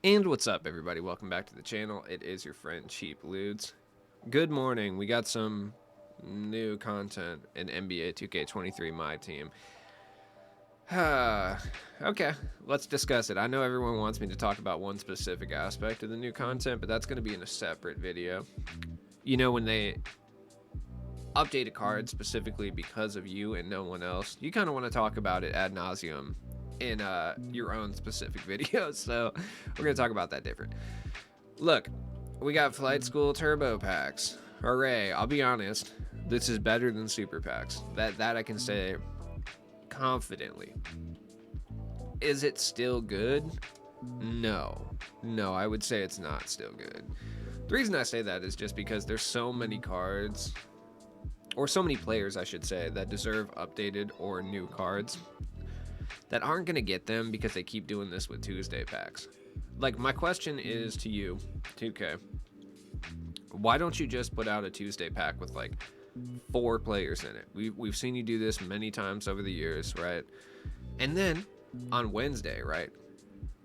And what's up, everybody? Welcome back to the channel. It is your friend Cheap Ludes. Good morning. We got some new content in NBA 2K23 My Team. Okay, let's discuss it. I know everyone wants me to talk about one specific aspect of the new content, but that's going to be in a separate video. You know, when they update a card specifically because of you and no one else, you kind of want to talk about it ad nauseum in your own specific video. So we're going to talk about that different. Look, we got Flight School Turbo Packs. Hooray. I'll be honest, this is better than Super Packs. That I can say confidently. Is it still good? No. No, I would say it's not still good. The reason I say that is just because there's so many cards, or so many players, I should say, that deserve updated or new cards that aren't going to get them because they keep doing this with Tuesday packs. Like, my question is to you, 2K. Why don't you just put out a Tuesday pack with like 4 players in it? We've seen you do this many times over the years, right? And then on Wednesday, right,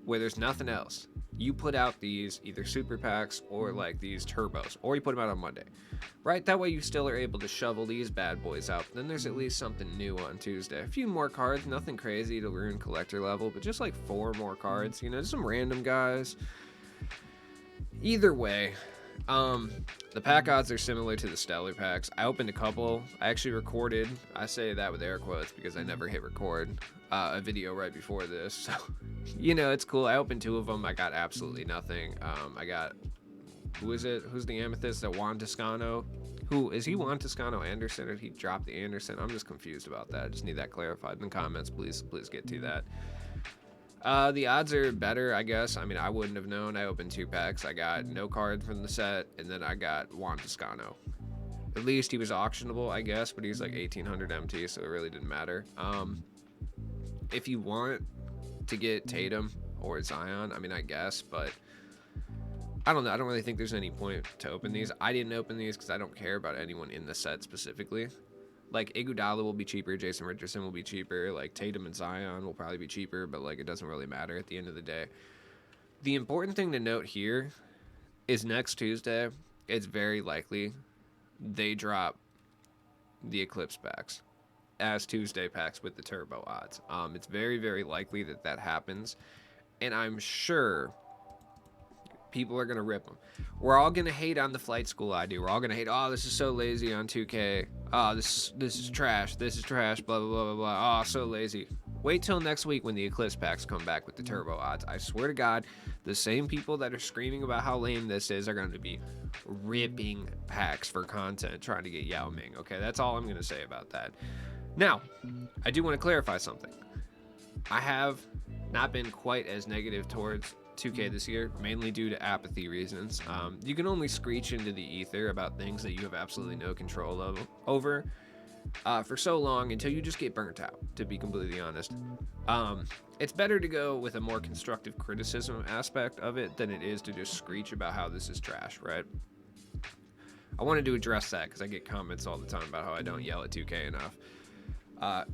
where there's nothing else, you put out these either super packs or like these turbos, or you put them out on Monday, right? That way you still are able to shovel these bad boys out. Then there's at least something new on Tuesday. A few more cards, nothing crazy to ruin collector level, but just like 4 more cards, you know, some random guys. Either way, the pack odds are similar to the stellar packs. I opened a couple. I actually recorded, I say that with air quotes because I never hit record, a video right before this. So, you know, it's cool. I opened 2 of them. I got absolutely nothing. I got, who is it? Who's the amethyst? That Juan Toscano? Who is he? Juan Toscano Anderson, or did he drop the Anderson? I'm just confused about that. I just need that clarified in the comments. Please get to that. The odds are better, I guess. I mean, I wouldn't have known. I opened 2 packs. I got no card from the set, and then I got Juan Toscano. At least he was auctionable, I guess, but he's like 1800 MT, so it really didn't matter. If you want to get Tatum or Zion, I mean, I guess, but I don't know. I don't really think there's any point to open these. I didn't open these because I don't care about anyone in the set specifically. Like, Iguodala will be cheaper, Jason Richardson will be cheaper, like, Tatum and Zion will probably be cheaper, but, like, it doesn't really matter at the end of the day. The important thing to note here is next Tuesday, it's very likely they drop the Eclipse packs as Tuesday packs with the turbo odds. It's very, very likely that that happens, and I'm sure people are going to rip them. We're all going to hate on the Flight School ID. We're all going to hate, oh, this is so lazy on 2K. Oh, this is trash. This is trash, blah, blah, blah, blah, blah. Oh, so lazy. Wait till next week when the Eclipse packs come back with the turbo odds. I swear to God, the same people that are screaming about how lame this is are going to be ripping packs for content trying to get Yao Ming. Okay, that's all I'm going to say about that. Now, I do want to clarify something. I have not been quite as negative towards 2K this year, mainly due to apathy reasons. You can only screech into the ether about things that you have absolutely no control over for so long until you just get burnt out, to be completely honest. It's better to go with a more constructive criticism aspect of it than it is to just screech about how this is trash, right? I wanted to address that because I get comments all the time about how I don't yell at 2K enough. I'm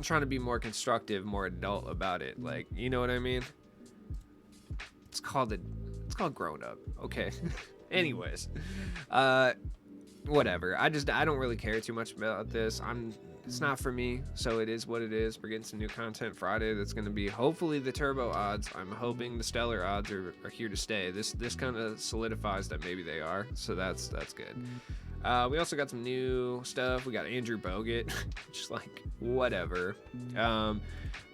trying to be more constructive, more adult about it. Like, you know what I mean? It's called grown up. Okay. Anyways, whatever. I don't really care too much about this. It's not for me, so it is what it is. We're getting some new content Friday that's going to be hopefully the turbo odds. I'm hoping the stellar odds are here to stay. This kind of solidifies that maybe they are, so that's good. We also got some new stuff. We got Andrew Bogut, just like whatever.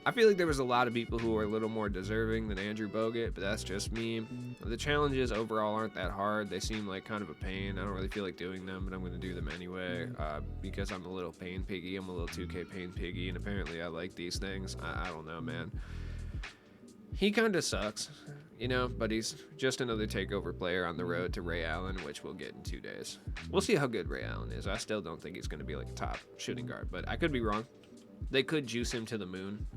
I feel like there was a lot of people who were a little more deserving than Andrew Bogut, but that's just me. The challenges overall aren't that hard. They seem like kind of a pain. I don't really feel like doing them, but I'm going to do them anyway because I'm a little pain piggy. I'm a little 2K pain piggy, and apparently I like these things. I don't know, man. He kind of sucks, you know, but he's just another takeover player on the road to Ray Allen, which we'll get in 2 days. We'll see how good Ray Allen is. I still don't think he's going to be like a top shooting guard, but I could be wrong. They could juice him to the moon.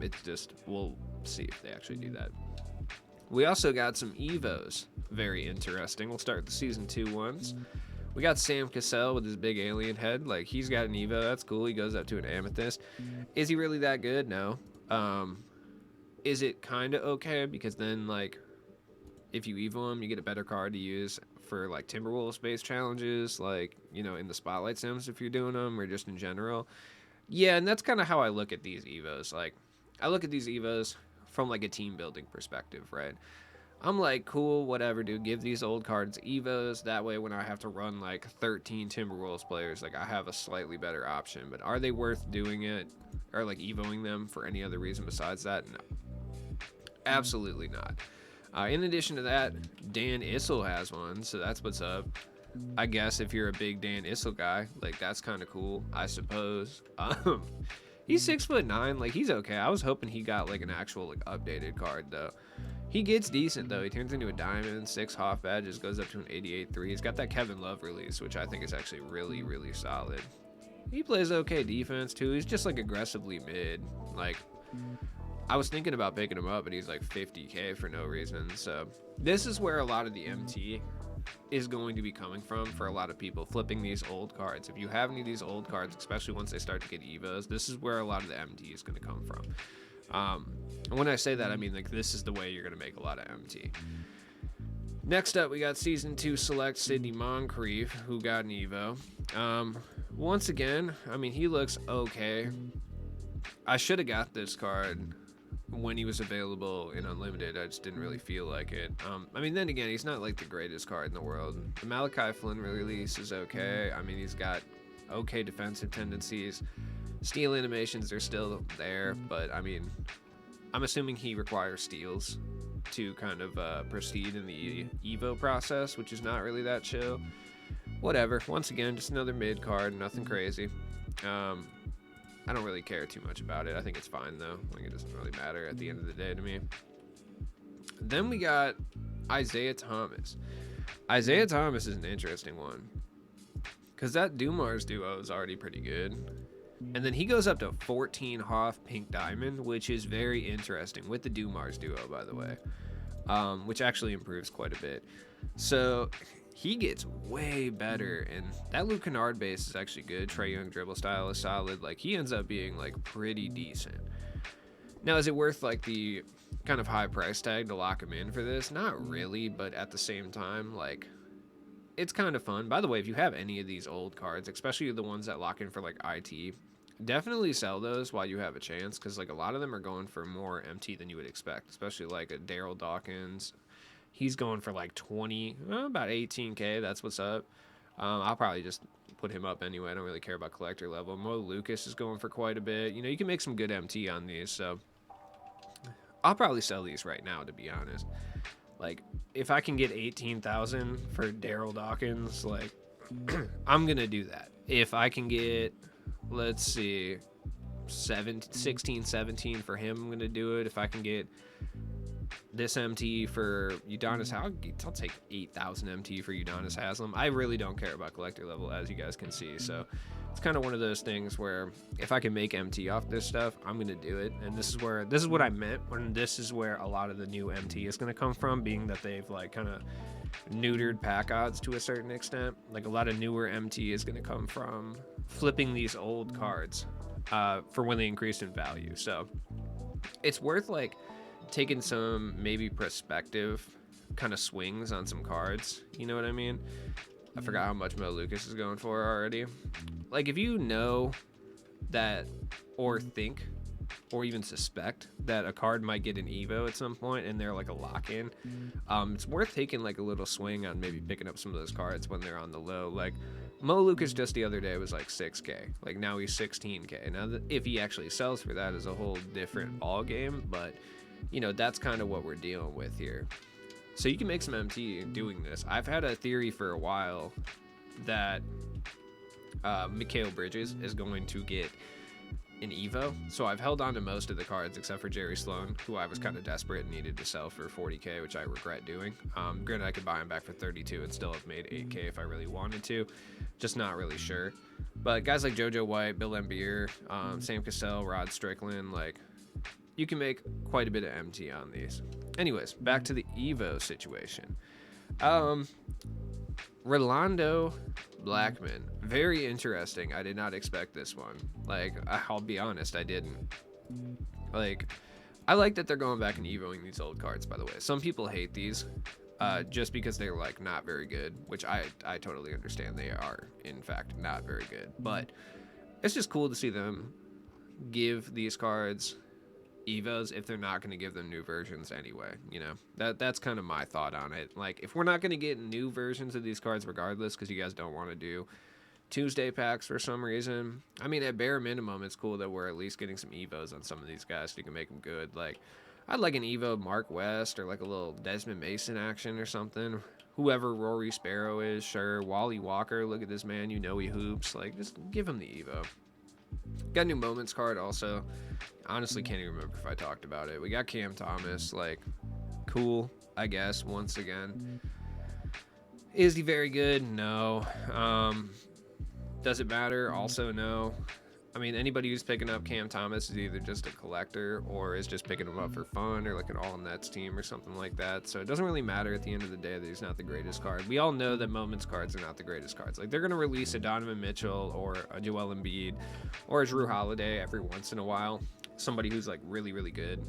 It's just, we'll see if they actually do that. We also got some Evos. Very interesting. We'll start the Season 2 ones. We got Sam Cassell with his big alien head. Like, he's got an Evo. That's cool. He goes up to an Amethyst. Is he really that good? No. Is it kind of okay? Because then, like, if you evo them, you get a better card to use for like Timberwolves based challenges, like, you know, in the spotlight sims if you're doing them or just in general. Yeah, and that's kind of how I look at these evos. Like, I look at these evos from like a team building perspective, right? I'm like, cool, whatever, dude. Give these old cards evos. That way, when I have to run like 13 Timberwolves players, like I have a slightly better option. But are they worth doing it or like evoing them for any other reason besides that? No, absolutely not. In addition to that, Dan Issel has one, so that's what's up. I guess if you're a big Dan Issel guy, like that's kind of cool, I suppose. He's 6'9", like he's okay. I was hoping he got like an actual like updated card though. He gets decent though. He turns into a diamond, 6 Hoff badges, goes up to an 88-3. He's got that Kevin Love release, which I think is actually really, really solid. He plays okay defense too. He's just like aggressively mid. Like, I was thinking about picking him up, but he's like 50k for no reason. So this is where a lot of the MT is going to be coming from for a lot of people flipping these old cards. If you have any of these old cards, especially once they start to get evos, this is where a lot of the MT is going to come from. And when I say that, I mean like this is the way you're going to make a lot of MT. Next up, we got Season 2 Select Sidney Moncrief, who got an Evo. Once again, I mean, he looks okay. I should have got this card when he was available in Unlimited. I just didn't really feel like it. I mean, then again, he's not like the greatest card in the world. The Malachi Flynn release is okay. I mean, he's got okay defensive tendencies. Steal animations are still there, but I mean, I'm assuming he requires steals to kind of proceed in the Evo process, which is not really that chill. Whatever. Once again, just another mid card, nothing crazy. I don't really care too much about it. I think it's fine though. Like, it doesn't really matter at the end of the day to me. Then we got Isaiah Thomas. Isaiah Thomas is an interesting one because that Dumars duo is already pretty good. And then he goes up to 14 Hoff Pink Diamond, which is very interesting with the Dumars duo, by the way, which actually improves quite a bit. So he gets way better, and that Luke Kennard base is actually good. Trae Young dribble style is solid. Like, he ends up being like pretty decent. Now, is it worth like the kind of high price tag to lock him in for this? Not really, but at the same time, like, it's kind of fun. By the way, if you have any of these old cards, especially the ones that lock in for like IT, definitely sell those while you have a chance, because like a lot of them are going for more MT than you would expect, especially like a Daryl Dawkins. He's going for like 20, about 18k. That's what's up. I'll probably just put him up anyway. I don't really care about collector level. Mo Lucas is going for quite a bit. You know, you can make some good MT on these, so I'll probably sell these right now, to be honest. Like, if I can get 18,000 for Daryl Dawkins, like, I'm gonna do that. If I can get, let's see, 16, 17 for him, I'm gonna do it. If I can get this MT for Udonis, I'll take 8,000 MT for Udonis Haslam. I really don't care about collector level, as you guys can see. So it's kind of one of those things where if I can make MT off this stuff, I'm gonna do it. And this is what I meant when this is where a lot of the new MT is gonna come from, being that they've like kind of neutered pack odds to a certain extent. Like, a lot of newer MT is gonna come from flipping these old cards for when they increase in value. So it's worth like taking some maybe perspective kind of swings on some cards. You know what I mean? I forgot how much Mo Lucas is going for already. Like, if you know that, or think, or even suspect that a card might get an Evo at some point and they're like a lock-in, it's worth taking like a little swing on maybe picking up some of those cards when they're on the low. Like, Mo Lucas just the other day was like 6k. Like, now he's 16k. Now, if he actually sells for that is a whole different ball game, but you know, that's kind of what we're dealing with here. So you can make some MT doing this. I've had a theory for a while that Mikal Bridges is going to get an Evo. So I've held on to most of the cards except for Jerry Sloan, who I was kind of desperate and needed to sell for 40k, which I regret doing. Granted, I could buy him back for 32 and still have made 8k if I really wanted to. Just not really sure. But guys like JoJo White, Bill Embiid, Sam Cassell, Rod Strickland, like, you can make quite a bit of MT on these. Anyways, back to the Evo situation. Rolando Blackman, very interesting. I did not expect this one. Like, I'll be honest, I didn't. Like, I like that they're going back and Evoing these old cards, by the way. Some people hate these. just because they're like not very good, which I totally understand. They are in fact not very good, but it's just cool to see them give these cards evos if they're not going to give them new versions anyway. You know, that's kind of my thought on it. Like, if we're not going to get new versions of these cards regardless, because you guys don't want to do Tuesday packs for some reason, I mean, at bare minimum, it's cool that we're at least getting some evos on some of these guys so you can make them good. Like, I'd like an evo Mark West, or like a little Desmond Mason action or something. Whoever Rory Sparrow is, sure. Wally Walker, look at this man, you know he hoops. Like, just give him the evo. Got a new moments card also. Honestly, can't even remember if I talked about it. We got Cam Thomas, like, cool, I guess, once again. Is he very good? No. Does it matter? Also, no. I mean, anybody who's picking up Cam Thomas is either just a collector or is just picking him up for fun, or like an all-nets team or something like that. So it doesn't really matter at the end of the day that he's not the greatest card. We all know that moments cards are not the greatest cards. Like, they're going to release a Donovan Mitchell or a Joel Embiid or a Drew Holiday every once in a while. Somebody who's like really, really good.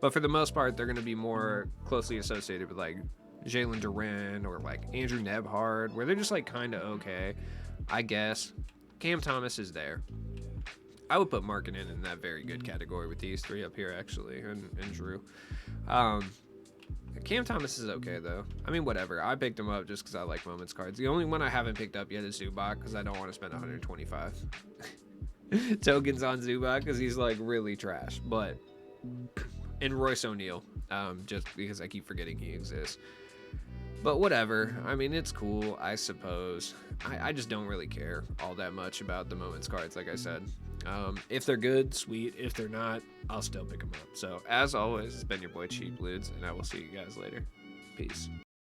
But for the most part, they're going to be more closely associated with like Jalen Duren or like Andrew Nebhard, where they're just like kind of okay, I guess. Cam Thomas is there. I would put Markkinen in that very good category with these three up here, actually, and Drew. Cam Thomas is okay, though. I mean, whatever. I picked him up just because I like moments cards. The only one I haven't picked up yet is Zubac, because I don't want to spend 125 tokens on Zubac, because he's, like, really trash. But, and Royce O'Neal, just because I keep forgetting he exists. But whatever. I mean, it's cool, I suppose. I just don't really care all that much about the moments cards, like I said. If they're good, sweet. If they're not, I'll still pick them up. So, as always, it's been your boy Cheap Lids, and I will see you guys later. Peace.